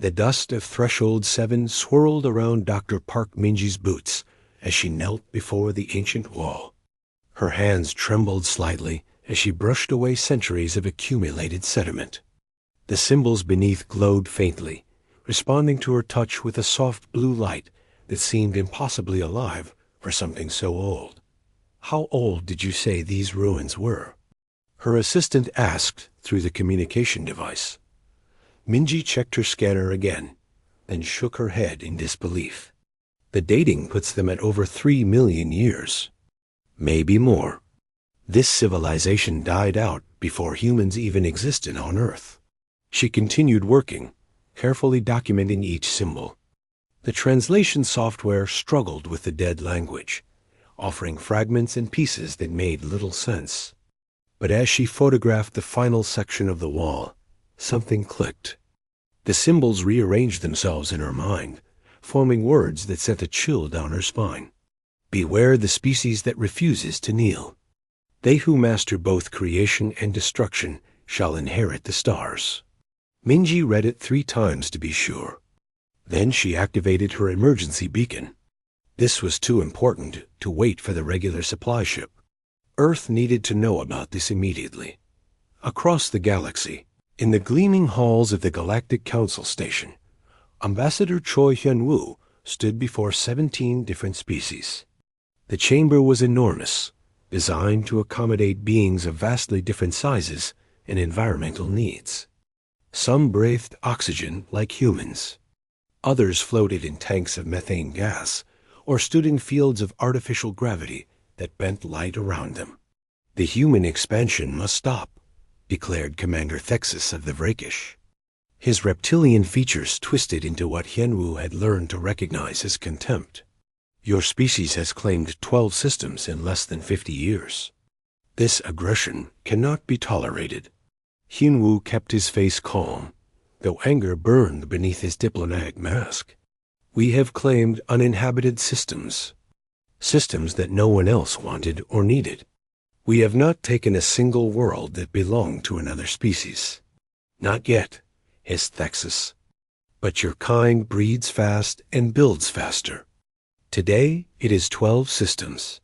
The dust of Threshold 7 swirled around Dr. Park Minji's boots as she knelt before the ancient wall. Her hands trembled slightly as she brushed away centuries of accumulated sediment. The symbols beneath glowed faintly, responding to her touch with a soft blue light that seemed impossibly alive for something so old. "How old did you say these ruins were?" her assistant asked through the communication device. Minji checked her scanner again, then shook her head in disbelief. The dating puts them at over 3 million years. Maybe more. This civilization died out before humans even existed on Earth. She continued working, carefully documenting each symbol. The translation software struggled with the dead language, offering fragments and pieces that made little sense. But as she photographed the final section of the wall, something clicked. The symbols rearranged themselves in her mind, forming words that sent a chill down her spine. "Beware the species that refuses to kneel. They who master both creation and destruction shall inherit the stars." Minji read it 3 times to be sure. Then she activated her emergency beacon. This was too important to wait for the regular supply ship. Earth needed to know about this immediately. Across the galaxy, in the gleaming halls of the Galactic Council Station, Ambassador Choi Hyun-woo stood before 17 different species. The chamber was enormous, designed to accommodate beings of vastly different sizes and environmental needs. Some breathed oxygen like humans. Others floated in tanks of methane gas or stood in fields of artificial gravity that bent light around them. "The human expansion must stop," declared Commander Thexus of the Vrakish. His reptilian features twisted into what Hyun-woo had learned to recognize as contempt. "Your species has claimed 12 systems in less than 50 years. This aggression cannot be tolerated." Hyun-woo kept his face calm, though anger burned beneath his diplomatic mask. "We have claimed uninhabited systems. Systems that no one else wanted or needed. We have not taken a single world that belonged to another species." "Not yet," hissed Thexus. "But your kind breeds fast and builds faster. Today it is 12 systems.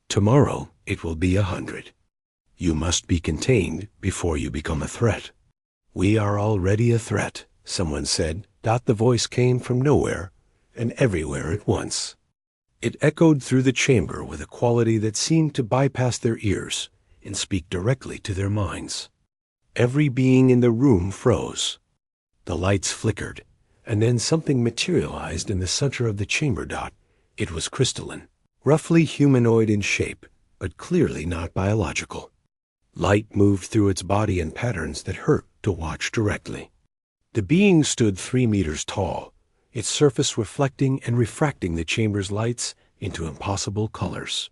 Tomorrow it will be 100. You must be contained before you become a threat." "We are already a threat," someone said. The voice came from nowhere and everywhere at once. It echoed through the chamber with a quality that seemed to bypass their ears and speak directly to their minds. Every being in the room froze. The lights flickered, and then something materialized in the center of the chamber dot. It was crystalline, roughly humanoid in shape, but clearly not biological. Light moved through its body in patterns that hurt to watch directly. The being stood 3 meters tall, its surface reflecting and refracting the chamber's lights into impossible colors.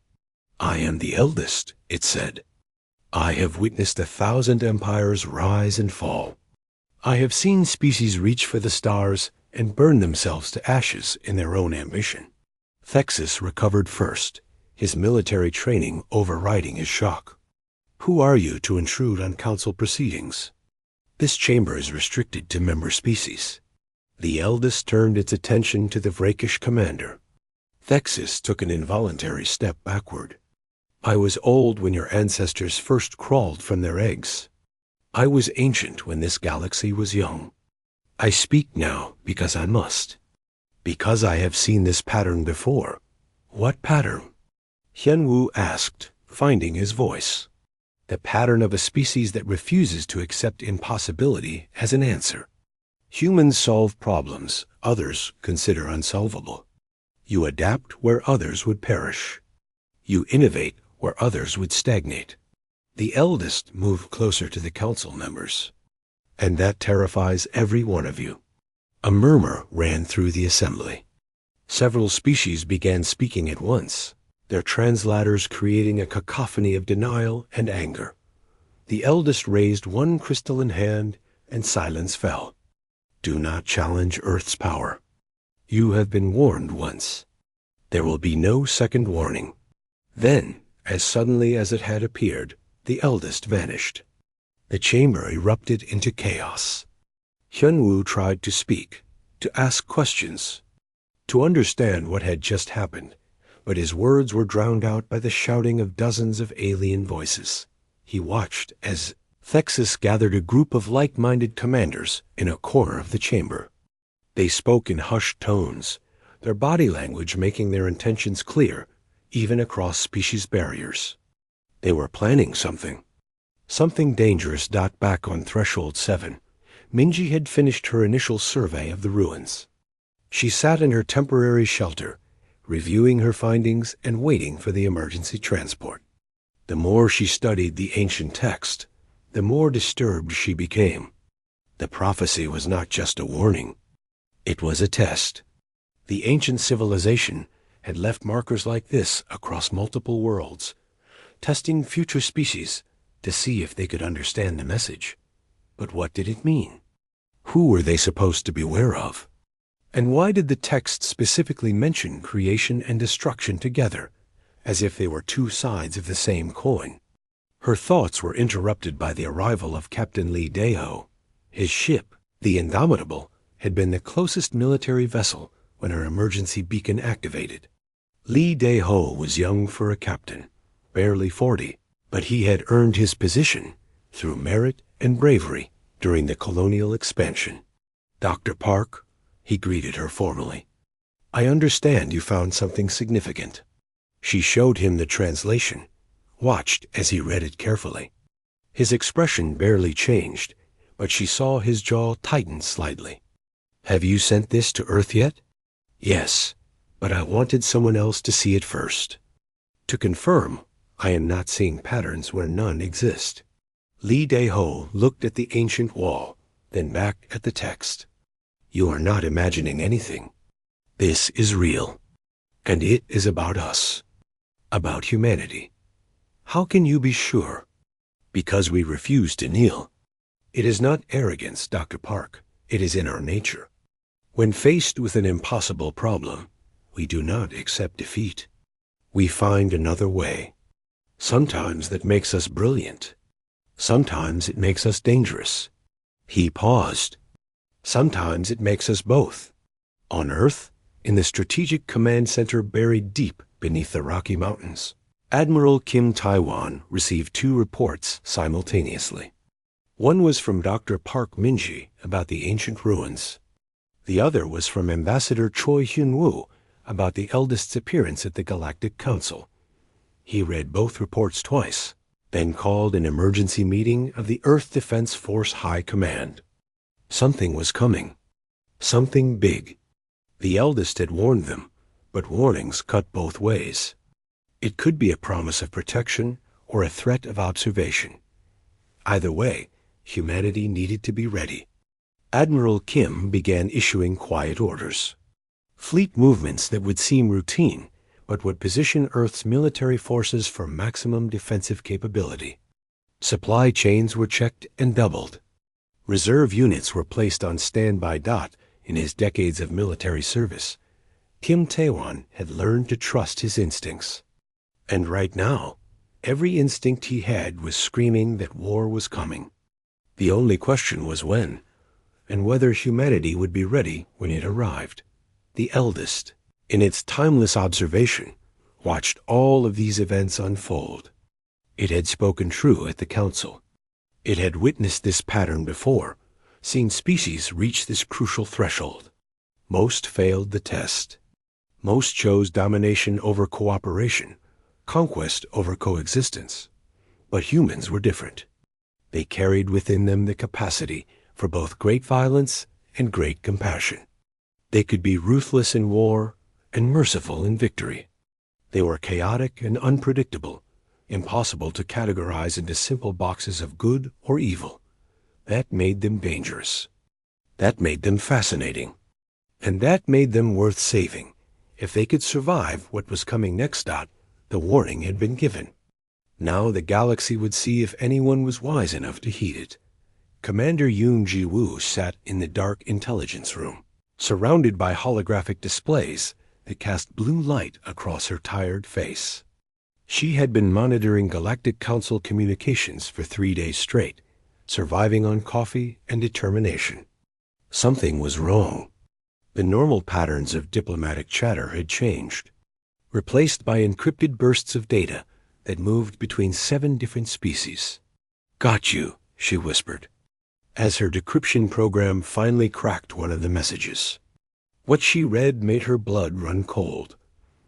"I am the eldest," it said. "I have witnessed 1,000 empires rise and fall. I have seen species reach for the stars and burn themselves to ashes in their own ambition." Thexus recovered first, his military training overriding his shock. "Who are you to intrude on council proceedings? This chamber is restricted to member species." The eldest turned its attention to the Vrakish commander. Thexus took an involuntary step backward. "I was old when your ancestors first crawled from their eggs. I was ancient when this galaxy was young. I speak now because I must. Because I have seen this pattern before." "What pattern?" Hyun-woo asked, finding his voice. "The pattern of a species that refuses to accept impossibility as an answer. Humans solve problems others consider unsolvable. You adapt where others would perish. You innovate where others would stagnate." The eldest moved closer to the council members. "And that terrifies every one of you." A murmur ran through the assembly. Several species began speaking at once, their translators creating a cacophony of denial and anger. The eldest raised one crystalline hand, and silence fell. "Do not challenge Earth's power. You have been warned once. There will be no second warning." Then, as suddenly as it had appeared, the eldest vanished. The chamber erupted into chaos. Hyunwoo tried to speak, to ask questions, to understand what had just happened, but his words were drowned out by the shouting of dozens of alien voices. He watched as Thexus gathered a group of like-minded commanders in a corner of the chamber. They spoke in hushed tones, their body language making their intentions clear, even across species barriers. They were planning something. Something dangerous. Back on Threshold 7, Minji had finished her initial survey of the ruins. She sat in her temporary shelter, reviewing her findings and waiting for the emergency transport. The more she studied the ancient text, the more disturbed she became. The prophecy was not just a warning. It was a test. The ancient civilization had left markers like this across multiple worlds, testing future species to see if they could understand the message. But what did it mean? Who were they supposed to beware of? And why did the text specifically mention creation and destruction together, as if they were two sides of the same coin? Her thoughts were interrupted by the arrival of Captain Lee Dae-ho. His ship, the Indomitable, had been the closest military vessel when her emergency beacon activated. Lee Dae-ho was young for a captain, barely 40, but he had earned his position through merit and bravery during the colonial expansion. Dr. Park, he greeted her formally. I understand you found something significant. She showed him the translation, watched as he read it carefully. His expression barely changed, but she saw his jaw tighten slightly. Have you sent this to Earth yet? Yes, but I wanted someone else to see it first. To confirm, I am not seeing patterns where none exist. Lee Dae-ho looked at the ancient wall, then back at the text. You are not imagining anything. This is real. And it is about us. About humanity. How can you be sure? Because we refuse to kneel. It is not arrogance, Dr. Park. It is in our nature. When faced with an impossible problem, we do not accept defeat. We find another way. Sometimes that makes us brilliant. Sometimes it makes us dangerous. He paused. Sometimes it makes us both. On Earth, in the Strategic Command Center buried deep beneath the Rocky Mountains, Admiral Kim Taiwan received 2 reports simultaneously. One was from Dr. Park Minji about the ancient ruins. The other was from Ambassador Choi Hyun-woo about the eldest's appearance at the Galactic Council. He read both reports twice, then called an emergency meeting of the Earth Defense Force High Command. Something was coming. Something big. The eldest had warned them, but warnings cut both ways. It could be a promise of protection or a threat of observation. Either way, humanity needed to be ready. Admiral Kim began issuing quiet orders. Fleet movements that would seem routine, but would position Earth's military forces for maximum defensive capability. Supply chains were checked and doubled. Reserve units were placed on standby. In his decades of military service, Kim Tae-won had learned to trust his instincts. And right now, every instinct he had was screaming that war was coming. The only question was when, and whether humanity would be ready when it arrived. The eldest, in its timeless observation, watched all of these events unfold. It had spoken true at the council. It had witnessed this pattern before, seen species reach this crucial threshold. Most failed the test. Most chose domination over cooperation, conquest over coexistence. But humans were different. They carried within them the capacity for both great violence and great compassion. They could be ruthless in war and merciful in victory. They were chaotic and unpredictable, impossible to categorize into simple boxes of good or evil. That made them dangerous. That made them fascinating. And that made them worth saving. If they could survive what was coming next. The warning had been given. Now the galaxy would see if anyone was wise enough to heed it. Commander Yoon Ji-woo sat in the dark intelligence room, surrounded by holographic displays that cast blue light across her tired face. She had been monitoring Galactic Council communications for 3 days straight, surviving on coffee and determination. Something was wrong. The normal patterns of diplomatic chatter had changed, replaced by encrypted bursts of data that moved between 7 different species. "Got you," she whispered, as her decryption program finally cracked one of the messages. What she read made her blood run cold.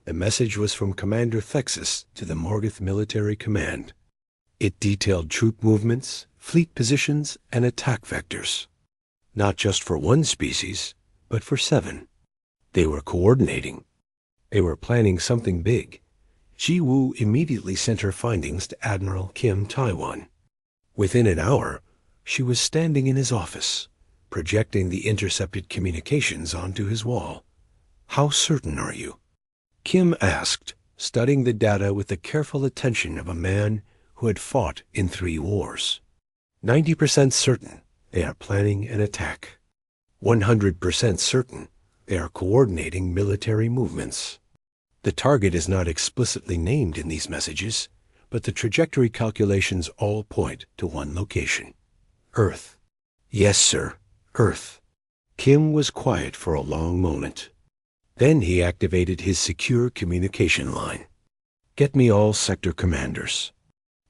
The message was from Commander Thexus to the Morgoth Military Command. It detailed troop movements, fleet positions, and attack vectors. Not just for one species, but for 7. They were coordinating. They were planning something big. Ji Woo immediately sent her findings to Admiral Kim Taiwan. Within an hour, she was standing in his office, projecting the intercepted communications onto his wall. "How certain are you?" Kim asked, studying the data with the careful attention of a man who had fought in 3 wars. 90% certain they are planning an attack. 100% certain they are coordinating military movements. The target is not explicitly named in these messages, but the trajectory calculations all point to one location: Earth. "Yes, sir, Earth." Kim was quiet for a long moment. Then he activated his secure communication line. "Get me all sector commanders.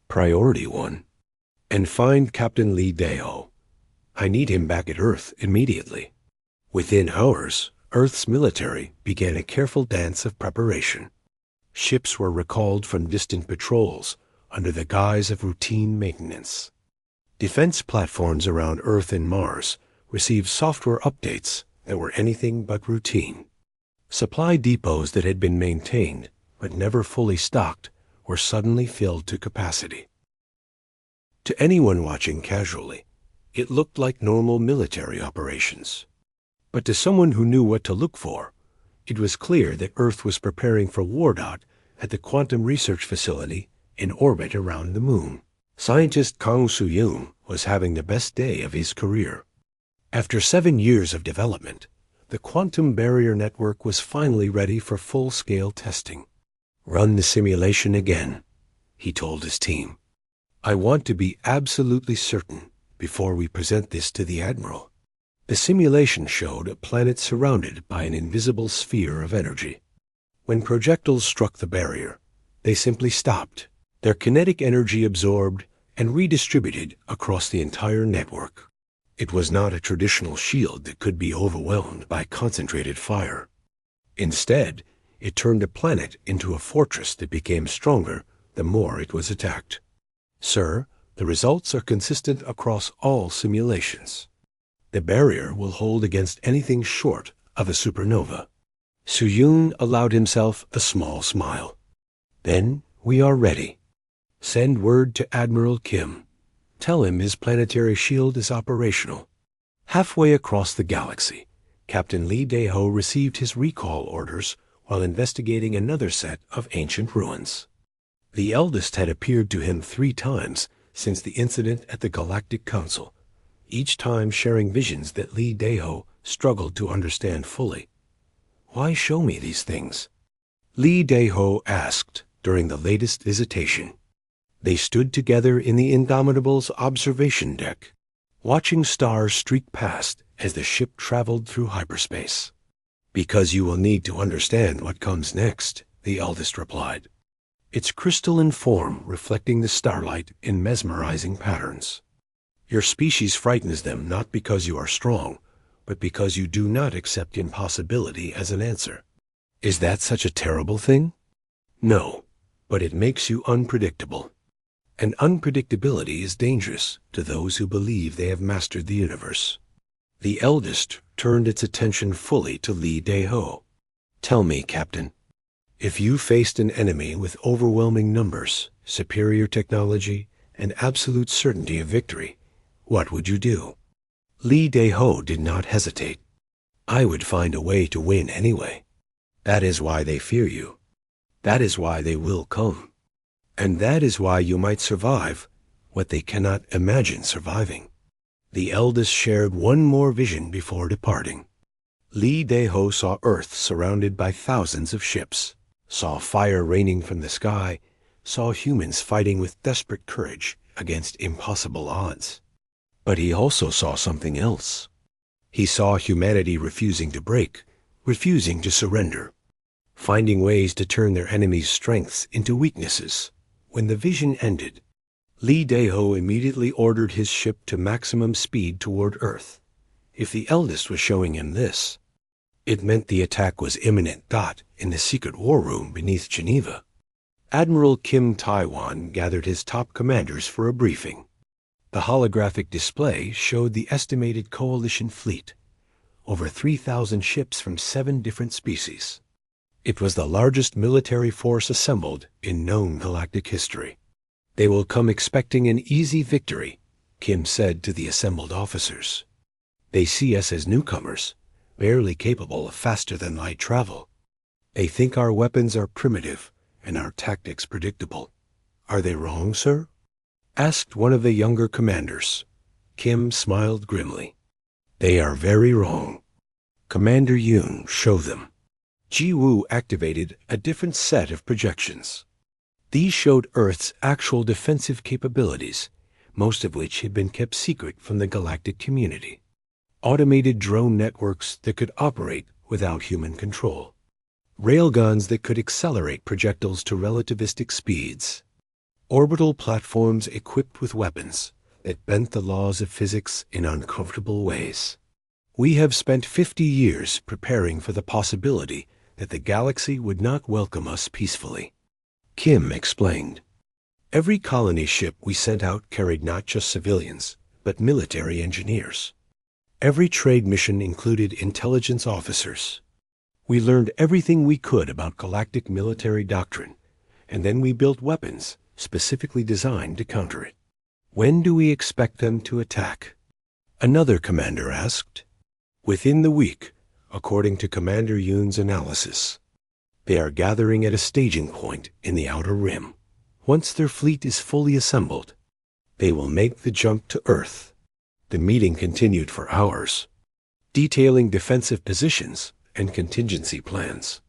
Priority 1. And find Captain Lee Daeho. I need him back at Earth immediately." Within hours, Earth's military began a careful dance of preparation. Ships were recalled from distant patrols under the guise of routine maintenance. Defense platforms around Earth and Mars received software updates that were anything but routine. Supply depots that had been maintained but never fully stocked were suddenly filled to capacity. To anyone watching casually, it looked like normal military operations. But to someone who knew what to look for, it was clear that Earth was preparing for Wardot at the Quantum Research Facility in orbit around the Moon. Scientist Kang Soo-yoon was having the best day of his career. After 7 years of development, the quantum barrier network was finally ready for full-scale testing. "Run the simulation again," he told his team. "I want to be absolutely certain before we present this to the Admiral." The simulation showed a planet surrounded by an invisible sphere of energy. When projectiles struck the barrier, they simply stopped, their kinetic energy absorbed and redistributed across the entire network. It was not a traditional shield that could be overwhelmed by concentrated fire. Instead, it turned a planet into a fortress that became stronger the more it was attacked. "Sir, the results are consistent across all simulations. The barrier will hold against anything short of a supernova." Soo-yoon allowed himself a small smile. "Then we are ready. Send word to Admiral Kim. Tell him his planetary shield is operational." Halfway across the galaxy, Captain Lee Daeho received his recall orders while investigating another set of ancient ruins. The eldest had appeared to him 3 times since the incident at the Galactic Council, each time sharing visions that Lee Daeho struggled to understand fully. "Why show me these things?" Lee Daeho asked during the latest visitation. They stood together in the Indomitable's observation deck, watching stars streak past as the ship traveled through hyperspace. "Because you will need to understand what comes next," the eldest replied. "Its crystalline form reflecting the starlight in mesmerizing patterns. Your species frightens them not because you are strong, but because you do not accept impossibility as an answer." "Is that such a terrible thing?" "No, but it makes you unpredictable. And unpredictability is dangerous to those who believe they have mastered the universe." The eldest turned its attention fully to Lee Daeho. "Tell me, Captain, if you faced an enemy with overwhelming numbers, superior technology, and absolute certainty of victory, what would you do?" Lee Daeho did not hesitate. "I would find a way to win anyway. That is why they fear you. That is why they will come. And that is why you might survive what they cannot imagine surviving." The eldest shared one more vision before departing. Lee Daeho saw Earth surrounded by thousands of ships, saw fire raining from the sky, saw humans fighting with desperate courage against impossible odds. But he also saw something else. He saw humanity refusing to break, refusing to surrender, finding ways to turn their enemies' strengths into weaknesses. When the vision ended, Lee Daeho immediately ordered his ship to maximum speed toward Earth. If the eldest was showing him this, it meant the attack was imminent. In the secret war room beneath Geneva, Admiral Kim Taiwan gathered his top commanders for a briefing. The holographic display showed the estimated coalition fleet, over 3,000 ships from 7 different species. It was the largest military force assembled in known galactic history. "They will come expecting an easy victory," Kim said to the assembled officers. "They see us as newcomers, barely capable of faster-than-light travel. They think our weapons are primitive and our tactics predictable." "Are they wrong, sir?" asked one of the younger commanders. Kim smiled grimly. "They are very wrong. Commander Yoon, show them." Ji Woo activated a different set of projections. These showed Earth's actual defensive capabilities, most of which had been kept secret from the galactic community. Automated drone networks that could operate without human control. Railguns that could accelerate projectiles to relativistic speeds. Orbital platforms equipped with weapons that bent the laws of physics in uncomfortable ways. "We have spent 50 years preparing for the possibility that the galaxy would not welcome us peacefully," Kim explained. "Every colony ship we sent out carried not just civilians, but military engineers. Every trade mission included intelligence officers. We learned everything we could about galactic military doctrine, and then we built weapons specifically designed to counter it." "When do we expect them to attack?" another commander asked. "Within the week, according to Commander Yoon's analysis. They are gathering at a staging point in the Outer Rim. Once their fleet is fully assembled, they will make the jump to Earth." The meeting continued for hours, detailing defensive positions and contingency plans.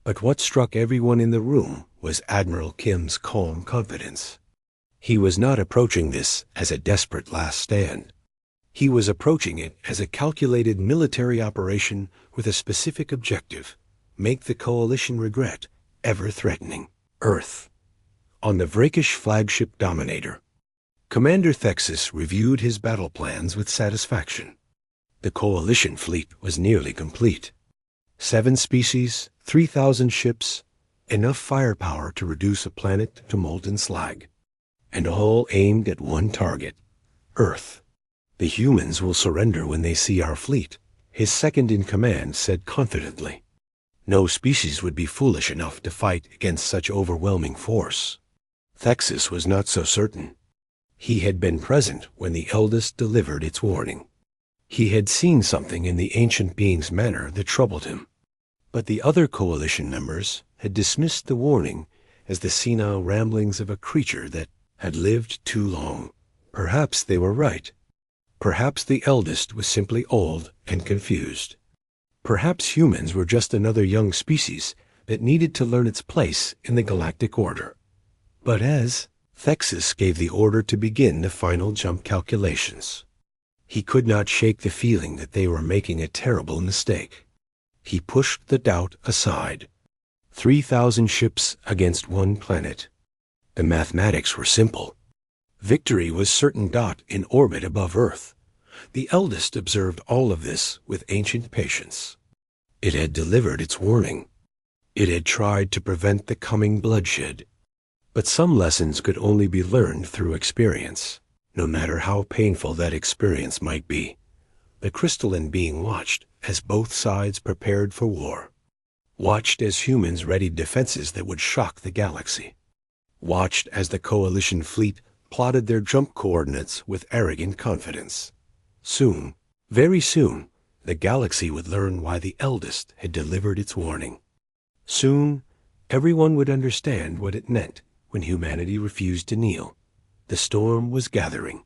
But what struck everyone in the room was Admiral Kim's calm confidence. He was not approaching this as a desperate last stand. He was approaching it as a calculated military operation with a specific objective: make the coalition regret ever threatening Earth. On the Vrakish flagship Dominator, Commander Thexus reviewed his battle plans with satisfaction. The coalition fleet was nearly complete. 7 species, 3,000 ships, enough firepower to reduce a planet to molten slag, and all aimed at one target: Earth. "The humans will surrender when they see our fleet," his second-in-command said confidently. "No species would be foolish enough to fight against such overwhelming force." Thexus was not so certain. He had been present when the eldest delivered its warning. He had seen something in the ancient being's manner that troubled him. But the other coalition members had dismissed the warning as the senile ramblings of a creature that had lived too long. Perhaps they were right. Perhaps the eldest was simply old and confused. Perhaps humans were just another young species that needed to learn its place in the galactic order. But as Thexus gave the order to begin the final jump calculations, he could not shake the feeling that they were making a terrible mistake. He pushed the doubt aside. 3,000 ships against 1 planet. The mathematics were simple. Victory was certain. In orbit above Earth, the eldest observed all of this with ancient patience. It had delivered its warning. It had tried to prevent the coming bloodshed. But some lessons could only be learned through experience, no matter how painful that experience might be. The crystalline being watched as both sides prepared for war. Watched as humans readied defenses that would shock the galaxy. Watched as the coalition fleet plotted their jump coordinates with arrogant confidence. Soon, very soon, the galaxy would learn why the eldest had delivered its warning. Soon, everyone would understand what it meant when humanity refused to kneel. The storm was gathering.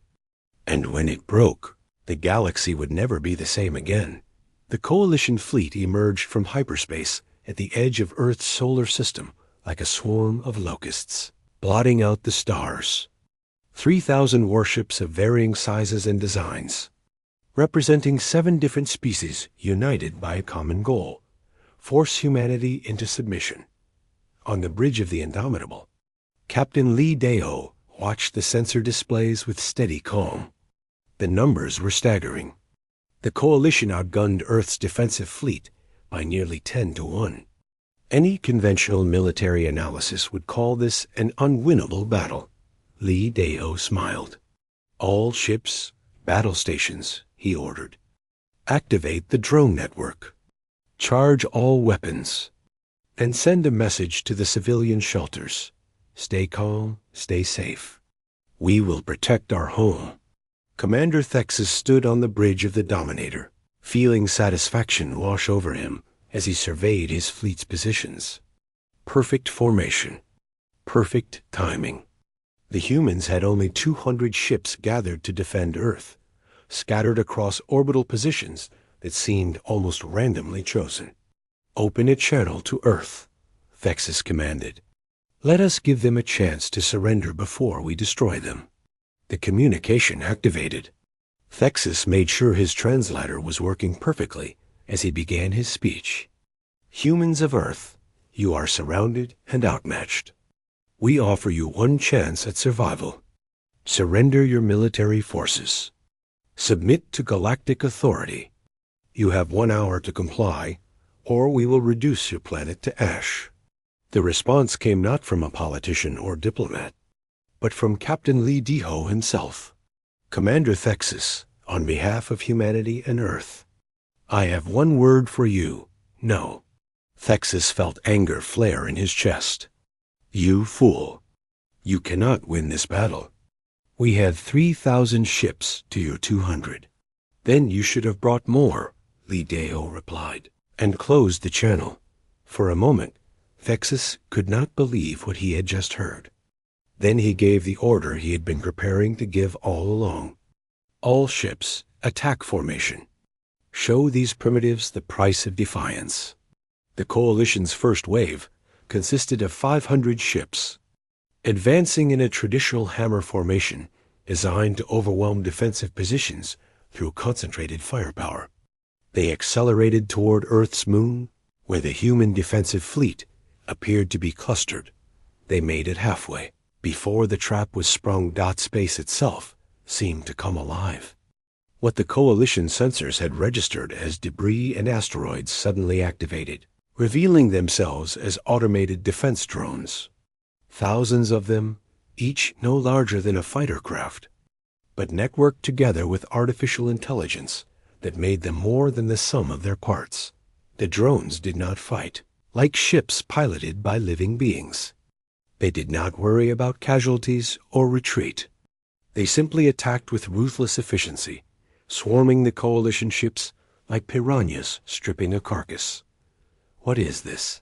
And when it broke, the galaxy would never be the same again. The coalition fleet emerged from hyperspace at the edge of Earth's solar system like a swarm of locusts, blotting out the stars. 3,000 warships of varying sizes and designs. representing 7 different species united by a common goal: force humanity into submission. On the bridge of the Indomitable, Captain Lee Deo watched the sensor displays with steady calm. The numbers were staggering. The Coalition outgunned Earth's defensive fleet by nearly 10 to 1. Any conventional military analysis would call this an unwinnable battle. Lee Deo smiled. "All ships, battle stations," he ordered. "Activate the drone network. Charge all weapons. And send a message to the civilian shelters. Stay calm, stay safe. We will protect our home." Commander Thexus stood on the bridge of the Dominator, feeling satisfaction wash over him as he surveyed his fleet's positions. Perfect formation. Perfect timing. The humans had only 200 ships gathered to defend Earth, scattered across orbital positions that seemed almost randomly chosen. "Open a channel to Earth," Thexus commanded. "Let us give them a chance to surrender before we destroy them." The communication activated. Thexus made sure his translator was working perfectly as he began his speech. "Humans of Earth, you are surrounded and outmatched. We offer you one chance at survival. Surrender your military forces. Submit to galactic authority. You have 1 hour to comply, or we will reduce your planet to ash." The response came not from a politician or diplomat, but from Captain Lee Deo himself. "Commander Thexus, on behalf of humanity and Earth, I have one word for you: no." Thexus felt anger flare in his chest. "You fool. You cannot win this battle. We had 3,000 ships to your 200. Then you should have brought more," Lee Deo replied, and closed the channel. For a moment, Thexus could not believe what he had just heard. Then he gave the order he had been preparing to give all along. "All ships, attack formation. Show these primitives the price of defiance." The Coalition's first wave consisted of 500 ships. Advancing in a traditional hammer formation designed to overwhelm defensive positions through concentrated firepower, they accelerated toward Earth's moon, where the human defensive fleet appeared to be clustered. They made it halfway. Before the trap was sprung, space itself seemed to come alive. What the Coalition sensors had registered as debris and asteroids suddenly activated, revealing themselves as automated defense drones. Thousands of them, each no larger than a fighter craft, but networked together with artificial intelligence that made them more than the sum of their parts. The drones did not fight, like ships piloted by living beings. They did not worry about casualties or retreat. They simply attacked with ruthless efficiency, swarming the Coalition ships like piranhas stripping a carcass. "What is this?"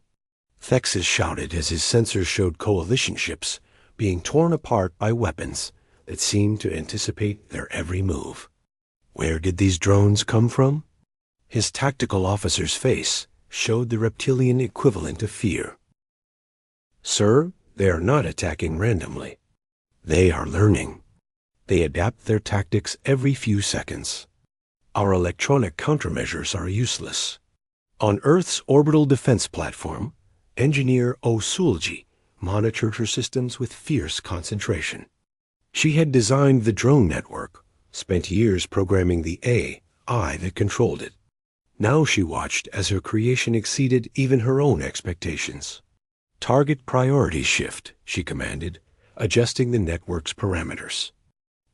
Thexus shouted as his sensors showed Coalition ships being torn apart by weapons that seemed to anticipate their every move. Where did these drones come from? His tactical officer's face showed the reptilian equivalent of fear. "Sir, they are not attacking randomly. They are learning. They adapt their tactics every few seconds. Our electronic countermeasures are useless." On Earth's orbital defense platform, Engineer Osulji monitored her systems with fierce concentration. She had designed the drone network, spent years programming the AI that controlled it. Now she watched as her creation exceeded even her own expectations. "Target priority shift," she commanded, adjusting the network's parameters.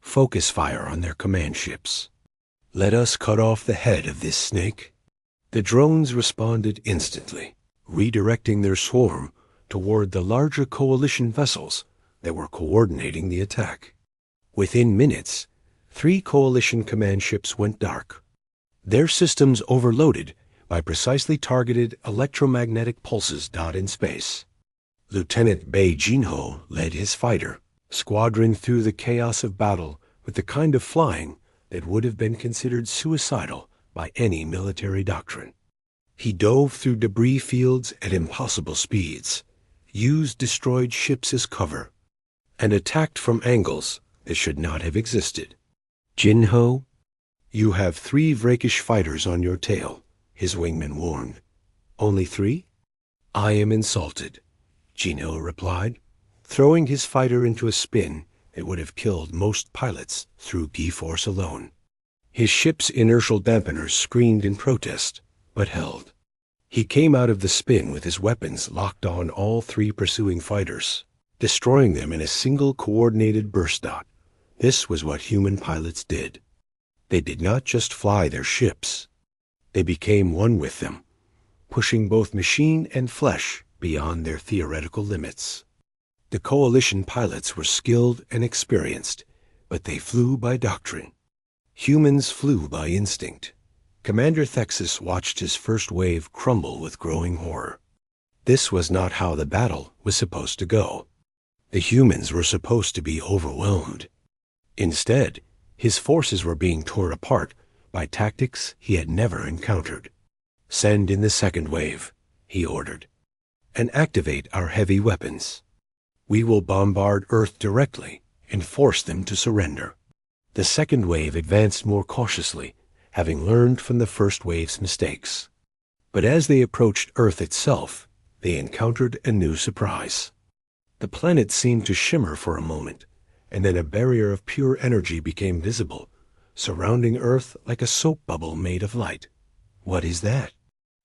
"Focus fire on their command ships. Let us cut off the head of this snake." The drones responded instantly, redirecting their swarm toward the larger Coalition vessels that were coordinating the attack. Within minutes, 3 Coalition command ships went dark, their systems overloaded by precisely targeted electromagnetic pulses in space. Lieutenant Bei Jinho led his fighter squadron through the chaos of battle with the kind of flying that would have been considered suicidal by any military doctrine. He dove through debris fields at impossible speeds, used destroyed ships as cover, and attacked from angles that should not have existed. "Jinho, You have 3 Vrakish fighters on your tail, his wingman warned. Only 3? I am insulted, Gino replied, throwing his fighter into a spin that would have killed most pilots through G-force alone. His ship's inertial dampeners screamed in protest, but held. He came out of the spin with his weapons locked on all 3 pursuing fighters, destroying them in a single coordinated burst dot. This was what human pilots did. They did not just fly their ships. They became one with them, pushing both machine and flesh beyond their theoretical limits. The Coalition pilots were skilled and experienced, but they flew by doctrine. Humans flew by instinct. Commander Thexus watched his first wave crumble with growing horror. This was not how the battle was supposed to go. The humans were supposed to be overwhelmed. Instead, his forces were being torn apart by tactics he had never encountered. "Send in the second wave," he ordered, "and activate our heavy weapons. We will bombard Earth directly and force them to surrender." The second wave advanced more cautiously, having learned from the first wave's mistakes. But as they approached Earth itself, they encountered a new surprise. The planet seemed to shimmer for a moment, and then a barrier of pure energy became visible, surrounding Earth like a soap bubble made of light. "What is that?"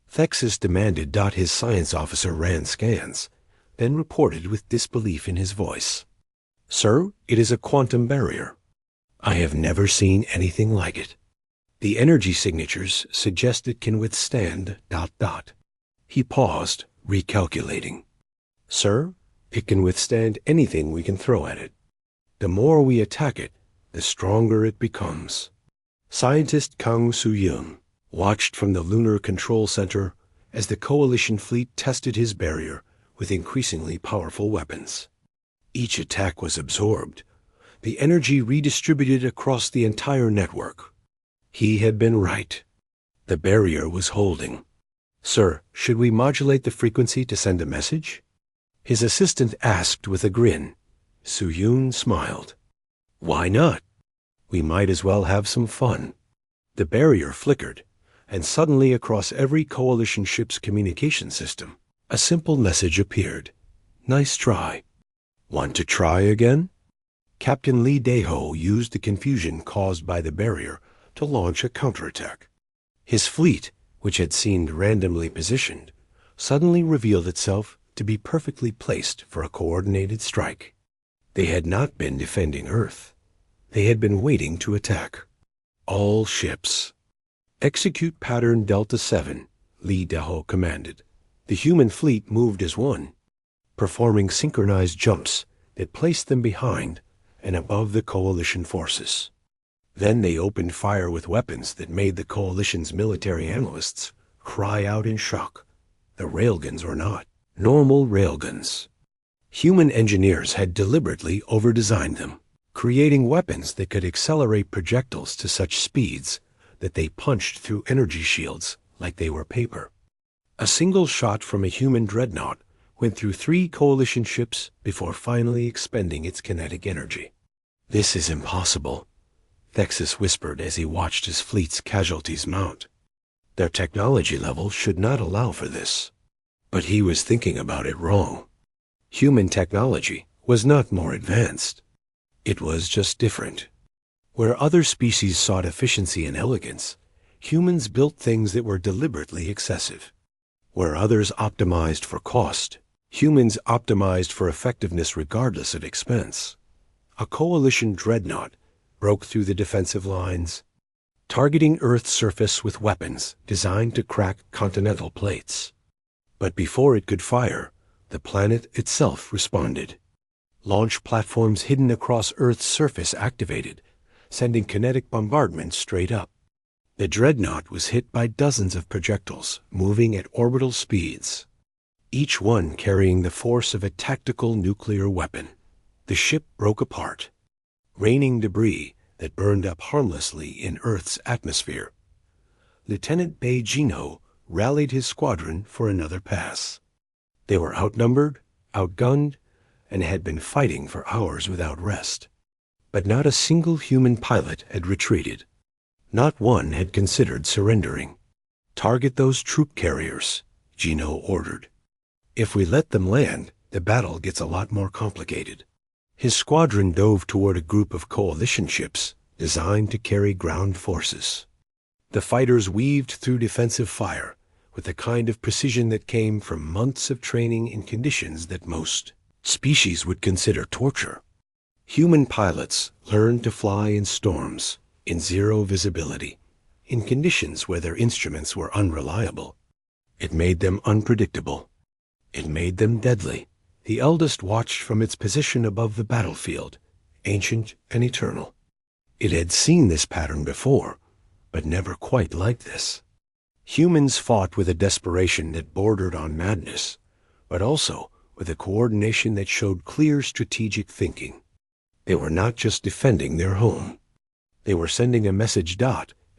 Thexus demanded. His science officer ran scans, then reported with disbelief in his voice. "Sir, it is a quantum barrier. I have never seen anything like it. The energy signatures suggest it can withstand ... He paused, recalculating. "Sir, it can withstand anything we can throw at it. The more we attack it, the stronger it becomes." Scientist Kang Soo-yoon watched from the Lunar Control Center as the Coalition fleet tested his barrier with increasingly powerful weapons. Each attack was absorbed, the energy redistributed across the entire network. He had been right. The barrier was holding. "Sir, should we modulate the frequency to send a message?" His assistant asked with a grin. Soo-yoon smiled. "Why not? We might as well have some fun." The barrier flickered, and suddenly across every Coalition ship's communication system, a simple message appeared. "Nice try." "Want to try again?" Captain Lee Daeho used the confusion caused by the barrier to launch a counterattack. His fleet, which had seemed randomly positioned, suddenly revealed itself to be perfectly placed for a coordinated strike. They had not been defending Earth. They had been waiting to attack. "All ships, execute pattern Delta 7, Lee Daeho commanded. The human fleet moved as one, performing synchronized jumps that placed them behind and above the Coalition forces. Then they opened fire with weapons that made the Coalition's military analysts cry out in shock. The railguns were not normal railguns. Human engineers had deliberately overdesigned them, creating weapons that could accelerate projectiles to such speeds that they punched through energy shields like they were paper. A single shot from a human dreadnought went through 3 Coalition ships before finally expending its kinetic energy. "This is impossible," Thexus whispered as he watched his fleet's casualties mount. Their technology level should not allow for this. But he was thinking about it wrong. Human technology was not more advanced. It was just different. Where other species sought efficiency and elegance, humans built things that were deliberately excessive. Where others optimized for cost, humans optimized for effectiveness regardless of expense. A Coalition dreadnought broke through the defensive lines, targeting Earth's surface with weapons designed to crack continental plates. But before it could fire, the planet itself responded. Launch platforms hidden across Earth's surface activated, sending kinetic bombardment straight up. The dreadnought was hit by dozens of projectiles moving at orbital speeds, each one carrying the force of a tactical nuclear weapon. The ship broke apart, raining debris that burned up harmlessly in Earth's atmosphere. Lieutenant Beijino rallied his squadron for another pass. They were outnumbered, outgunned, and had been fighting for hours without rest. But not a single human pilot had retreated. Not one had considered surrendering. "Target those troop carriers," Gino ordered. "If we let them land, the battle gets a lot more complicated." His squadron dove toward a group of coalition ships designed to carry ground forces. The fighters weaved through defensive fire with the kind of precision that came from months of training in conditions that most species would consider torture. Human pilots learned to fly in storms, in zero visibility, in conditions where their instruments were unreliable. It made them unpredictable. It made them deadly. The eldest watched from its position above the battlefield, ancient and eternal. It had seen this pattern before, but never quite like this. Humans fought with a desperation that bordered on madness, but also with a coordination that showed clear strategic thinking. They were not just defending their home. They were sending a message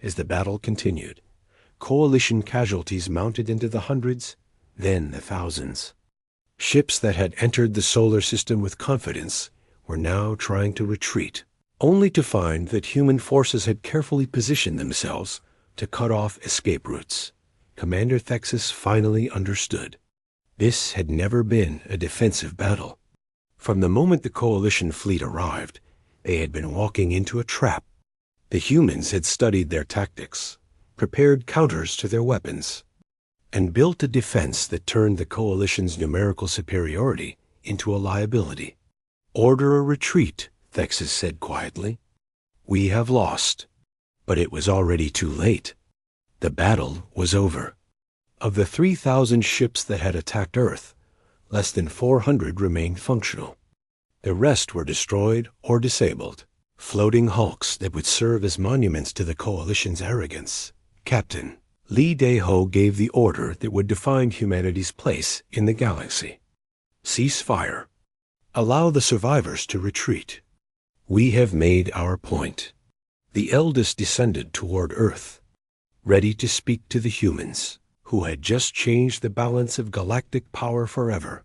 as the battle continued. Coalition casualties mounted into the hundreds, then the thousands. Ships that had entered the solar system with confidence were now trying to retreat, only to find that human forces had carefully positioned themselves to cut off escape routes. Commander Thexus finally understood. This had never been a defensive battle. From the moment the coalition fleet arrived, they had been walking into a trap. The humans had studied their tactics, prepared counters to their weapons, and built a defense that turned the coalition's numerical superiority into a liability. "Order a retreat," Thexus said quietly. "We have lost." But it was already too late. The battle was over. Of the 3,000 ships that had attacked Earth, less than 400 remained functional. The rest were destroyed or disabled, floating hulks that would serve as monuments to the coalition's arrogance. Captain Lee Dae-ho gave the order that would define humanity's place in the galaxy. "Cease fire. Allow the survivors to retreat. We have made our point." The eldest descended toward Earth, ready to speak to the humans, who had just changed the balance of galactic power forever.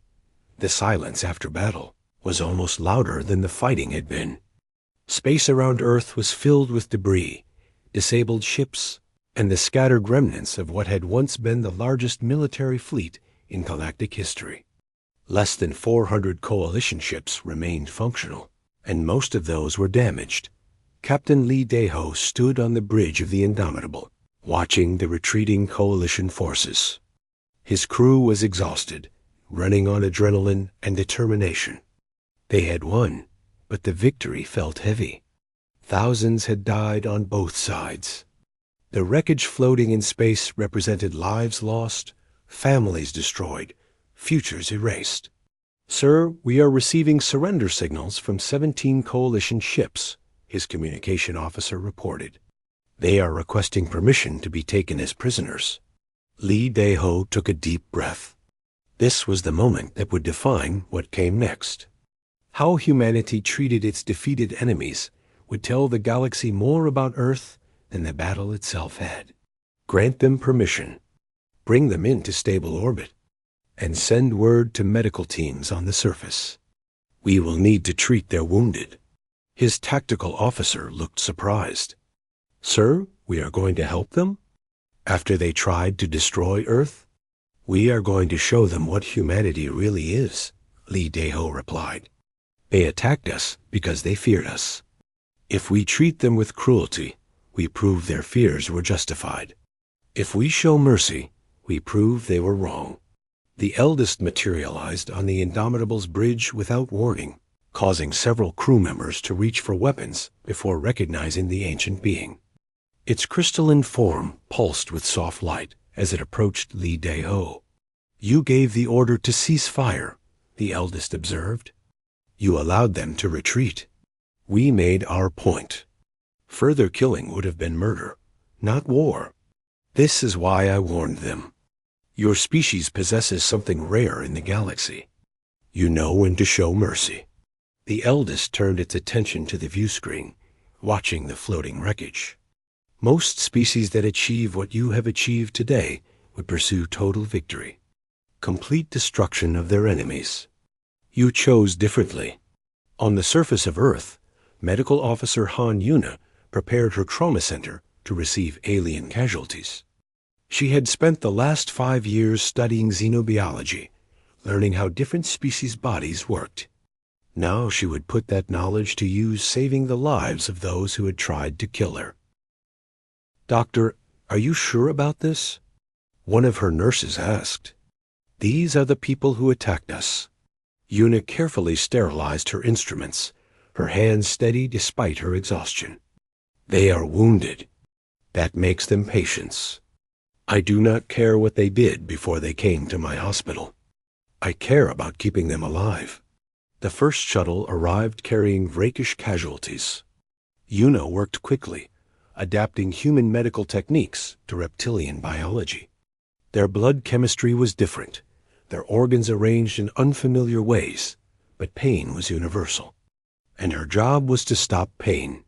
The silence after battle was almost louder than the fighting had been. Space around Earth was filled with debris, disabled ships, and the scattered remnants of what had once been the largest military fleet in galactic history. Less than 400 coalition ships remained functional, and most of those were damaged. Captain Lee Dae-ho stood on the bridge of the Indomitable, watching the retreating coalition forces. His crew was exhausted, running on adrenaline and determination. They had won, but the victory felt heavy. Thousands had died on both sides. The wreckage floating in space represented lives lost, families destroyed, futures erased. "Sir, we are receiving surrender signals from 17 coalition ships," his communication officer reported. "They are requesting permission to be taken as prisoners." Lee Dae-ho took a deep breath. This was the moment that would define what came next. How humanity treated its defeated enemies would tell the galaxy more about Earth than the battle itself had. Grant them permission, bring them into stable orbit, and send word to medical teams on the surface. We will need to treat their wounded. His tactical officer looked surprised. "Sir, we are going to help them? After they tried to destroy Earth? We are going to show them what humanity really is," Lee Dae-ho replied. "They attacked us because they feared us. If we treat them with cruelty, we prove their fears were justified. If we show mercy, we prove they were wrong." The eldest materialized on the Indomitable's bridge without warning, causing several crew members to reach for weapons before recognizing the ancient being. Its crystalline form pulsed with soft light as it approached Lee Dae-ho. "You gave the order to cease fire," the eldest observed. "You allowed them to retreat. We made our point. Further killing would have been murder, not war. This is why I warned them. Your species possesses something rare in the galaxy. You know when to show mercy." The eldest turned its attention to the view screen, watching the floating wreckage. "Most species that achieve what you have achieved today would pursue total victory, complete destruction of their enemies. You chose differently. On the surface of Earth, Medical Officer Han Yuna prepared her trauma center to receive alien casualties. She had spent the last 5 years studying xenobiology, learning how different species' bodies worked. Now she would put that knowledge to use saving the lives of those who had tried to kill her. "Doctor, are you sure about this?" one of her nurses asked. "These are the people who attacked us." Yuna carefully sterilized her instruments, her hands steady despite her exhaustion. "They are wounded. That makes them patients. I do not care what they did before they came to my hospital. I care about keeping them alive." The first shuttle arrived carrying rakish casualties. Yuna worked quickly, adapting human medical techniques to reptilian biology. Their blood chemistry was different, their organs arranged in unfamiliar ways, but pain was universal. And her job was to stop pain.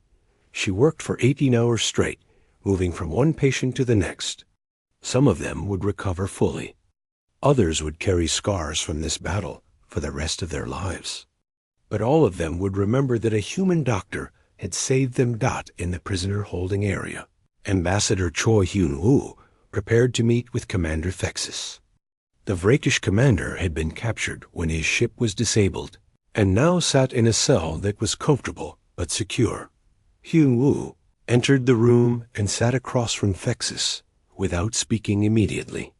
She worked for 18 hours straight, moving from one patient to the next. Some of them would recover fully. Others would carry scars from this battle for the rest of their lives. But all of them would remember that a human doctor had saved them. In the prisoner holding area, Ambassador Choi Hyun-woo prepared to meet with Commander Thexus. The Vrakish commander had been captured when his ship was disabled, and now sat in a cell that was comfortable but secure. Hyun-woo entered the room and sat across from Thexus without speaking immediately.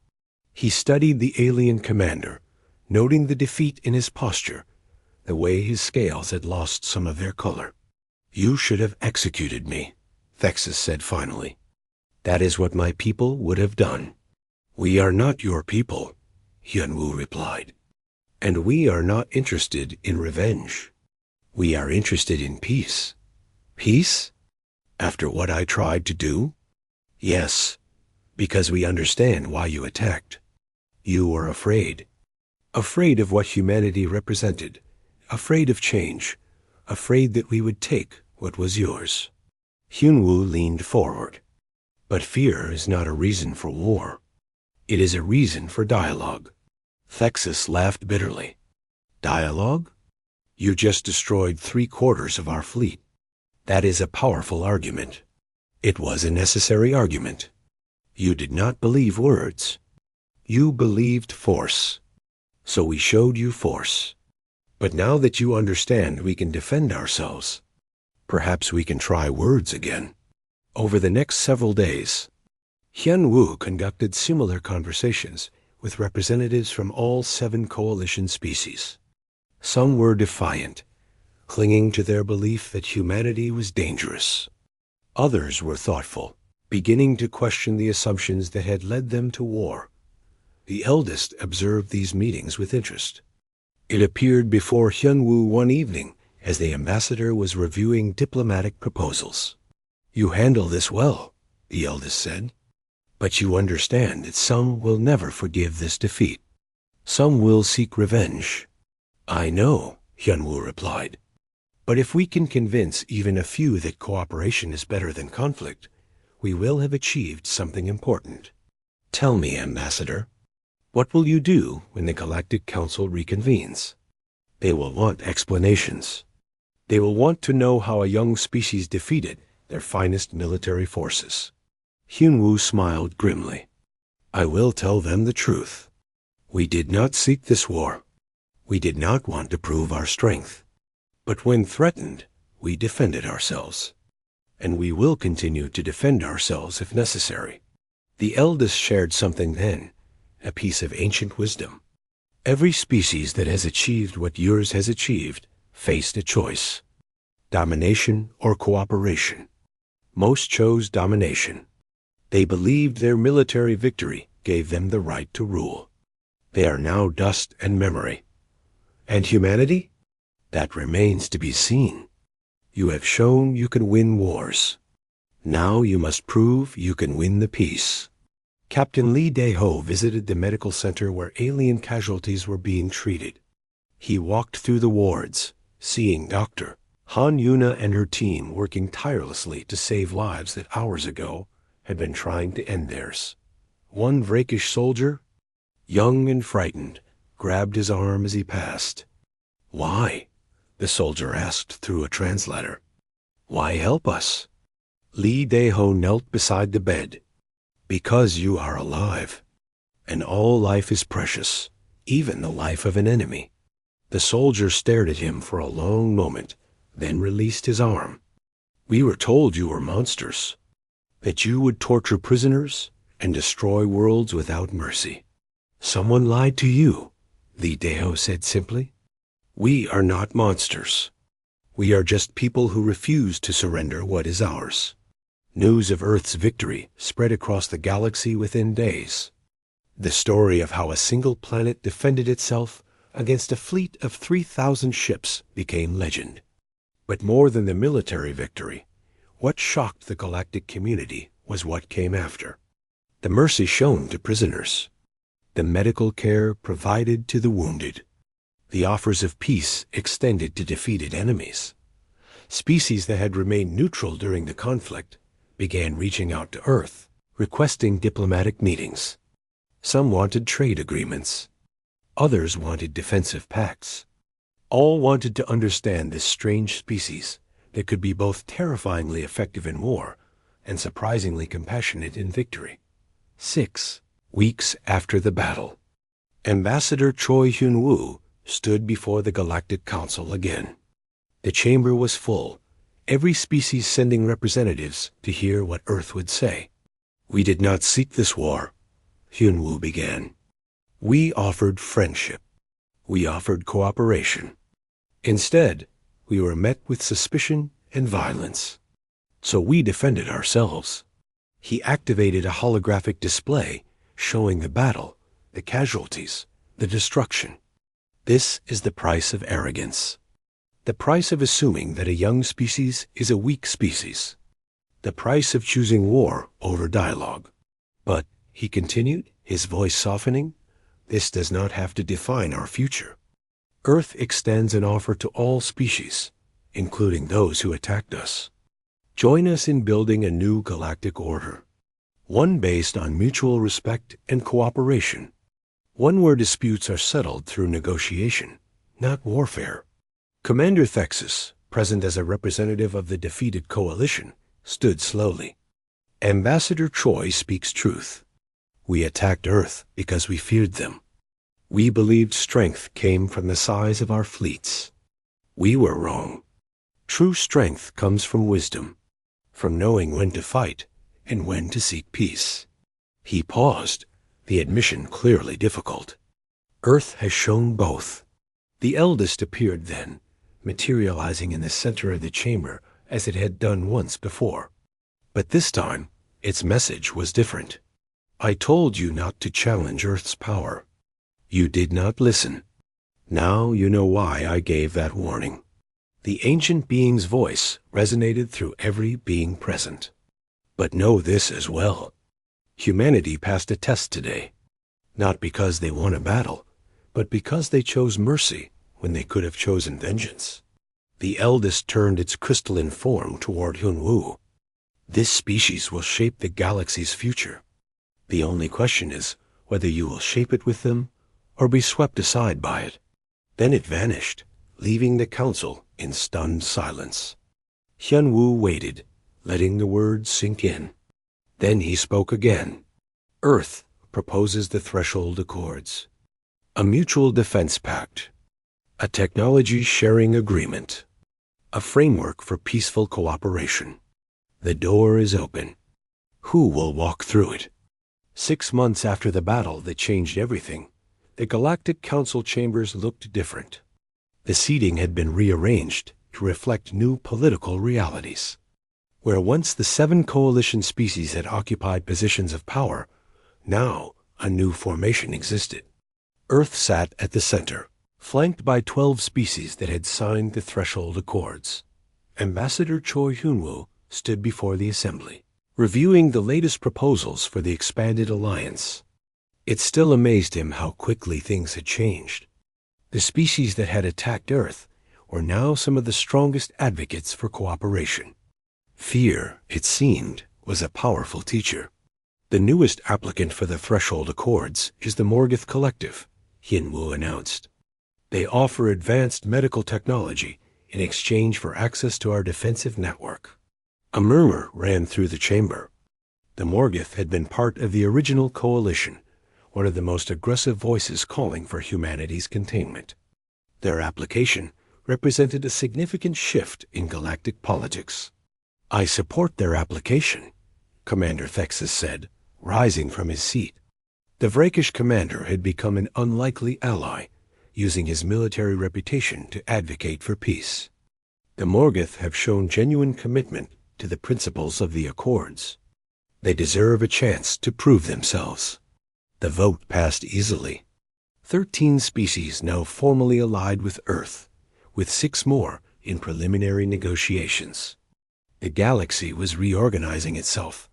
He studied the alien commander, noting the defeat in his posture, the way his scales had lost some of their color. "You should have executed me," Thexus said finally. "That is what my people would have done." "We are not your people," Hyun-woo replied. "And we are not interested in revenge. We are interested in peace." "Peace? After what I tried to do?" "Yes, because we understand why you attacked. You were afraid. Afraid of what humanity represented. Afraid of change. Afraid that we would take what was yours." Hyun-woo leaned forward. "But fear is not a reason for war. It is a reason for dialogue." Thexus laughed bitterly. "Dialogue? You just destroyed 3/4 of our fleet. That is a powerful argument. It was a necessary argument. You did not believe words. You believed force. So we showed you force. But now that you understand we can defend ourselves, perhaps we can try words again." Over the next several days, Hyun-woo conducted similar conversations with representatives from all 7 coalition species. Some were defiant, clinging to their belief that humanity was dangerous. Others were thoughtful, beginning to question the assumptions that had led them to war. The eldest observed these meetings with interest. It appeared before Hyun-woo one evening as the ambassador was reviewing diplomatic proposals. "You handle this well," the eldest said. "But you understand that some will never forgive this defeat. Some will seek revenge." "I know," Hyun-woo replied. "But if we can convince even a few that cooperation is better than conflict, we will have achieved something important. Tell me, Ambassador, what will you do when the Galactic Council reconvenes?" "They will want explanations. They will want to know how a young species defeated their finest military forces." Hyun-woo smiled grimly. "I will tell them the truth. We did not seek this war. We did not want to prove our strength. But when threatened, we defended ourselves. And we will continue to defend ourselves if necessary." The eldest shared something then, a piece of ancient wisdom. Every species that has achieved what yours has achieved faced a choice: domination or cooperation. Most chose domination. They believed their military victory gave them the right to rule. They are now dust and memory. And humanity? That remains to be seen. You have shown you can win wars. Now you must prove you can win the peace. Captain Lee Dae-ho visited the medical center where alien casualties were being treated. He walked through the wards, seeing Dr. Han Yuna and her team working tirelessly to save lives that hours ago had been trying to end theirs. One Vrakish soldier, young and frightened, grabbed his arm as he passed. "Why?" the soldier asked through a translator. "Why help us?" Lee Dae-ho knelt beside the bed. Because you are alive, and all life is precious, even the life of an enemy. The soldier stared at him for a long moment, then released his arm. We were told you were monsters, that you would torture prisoners and destroy worlds without mercy. Someone lied to you, Lee Dae-ho said simply. We are not monsters. We are just people who refuse to surrender what is ours. News of Earth's victory spread across the galaxy within days. The story of how a single planet defended itself against a fleet of 3,000 ships became legend. But more than the military victory, what shocked the galactic community was what came after. The mercy shown to prisoners, the medical care provided to the wounded, the offers of peace extended to defeated enemies. Species that had remained neutral during the conflict began reaching out to Earth, requesting diplomatic meetings. Some wanted trade agreements. Others wanted defensive pacts. All wanted to understand this strange species that could be both terrifyingly effective in war and surprisingly compassionate in victory. 6 weeks after the battle, Ambassador Choi Hyun-woo stood before the Galactic Council again. The chamber was full, every species sending representatives to hear what Earth would say. We did not seek this war, Hyun-woo began. We offered friendship. We offered cooperation. Instead, we were met with suspicion and violence. So we defended ourselves. He activated a holographic display showing the battle, the casualties, the destruction. This is the price of arrogance. The price of assuming that a young species is a weak species. The price of choosing war over dialogue. But, he continued, his voice softening, this does not have to define our future. Earth extends an offer to all species, including those who attacked us. Join us in building a new galactic order. One based on mutual respect and cooperation. One where disputes are settled through negotiation, not warfare. Commander Thexus, present as a representative of the defeated coalition, stood slowly. Ambassador Choi speaks truth. We attacked Earth because we feared them. We believed strength came from the size of our fleets. We were wrong. True strength comes from wisdom, from knowing when to fight and when to seek peace. He paused, the admission clearly difficult. Earth has shown both. The eldest appeared then, materializing in the center of the chamber as it had done once before. But this time, its message was different. I told you not to challenge Earth's power. You did not listen. Now you know why I gave that warning. The ancient being's voice resonated through every being present. But know this as well. Humanity passed a test today, not because they won a battle, but because they chose mercy when they could have chosen vengeance. The eldest turned its crystalline form toward Hyun-woo. This species will shape the galaxy's future. The only question is whether you will shape it with them or be swept aside by it. Then it vanished, leaving the council in stunned silence. Hyun-woo waited, letting the words sink in. Then he spoke again. Earth proposes the Threshold Accords, a mutual defense pact, a technology sharing agreement, a framework for peaceful cooperation. The door is open. Who will walk through it? 6 months after the battle that changed everything, the Galactic Council chambers looked different. The seating had been rearranged to reflect new political realities. Where once the 7 coalition species had occupied positions of power, now a new formation existed. Earth sat at the center, flanked by 12 species that had signed the Threshold Accords. Ambassador Choi Hyun-woo stood before the assembly, reviewing the latest proposals for the expanded alliance. It still amazed him how quickly things had changed. The species that had attacked Earth were now some of the strongest advocates for cooperation. Fear, it seemed, was a powerful teacher. The newest applicant for the Threshold Accords is the Morgoth Collective, Hyun-woo announced. They offer advanced medical technology in exchange for access to our defensive network. A murmur ran through the chamber. The Morgoth had been part of the original coalition, one of the most aggressive voices calling for humanity's containment. Their application represented a significant shift in galactic politics. "I support their application," Commander Thexus said, rising from his seat. The Vrakish commander had become an unlikely ally, using his military reputation to advocate for peace. The Morgoth have shown genuine commitment to the principles of the Accords. They deserve a chance to prove themselves. The vote passed easily. 13 species now formally allied with Earth, with 6 more in preliminary negotiations. The galaxy was reorganizing itself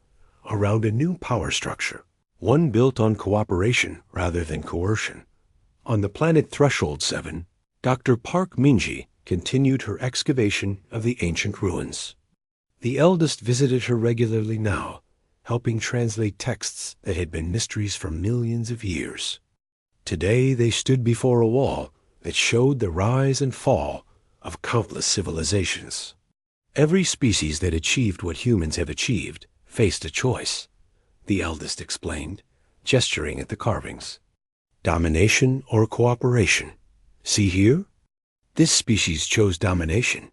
around a new power structure, one built on cooperation rather than coercion. On the planet Threshold 7, Dr. Park Minji continued her excavation of the ancient ruins. The eldest visited her regularly now, helping translate texts that had been mysteries for millions of years. Today they stood before a wall that showed the rise and fall of countless civilizations. Every species that achieved what humans have achieved faced a choice, the eldest explained, gesturing at the carvings. Domination or cooperation. See here? This species chose domination.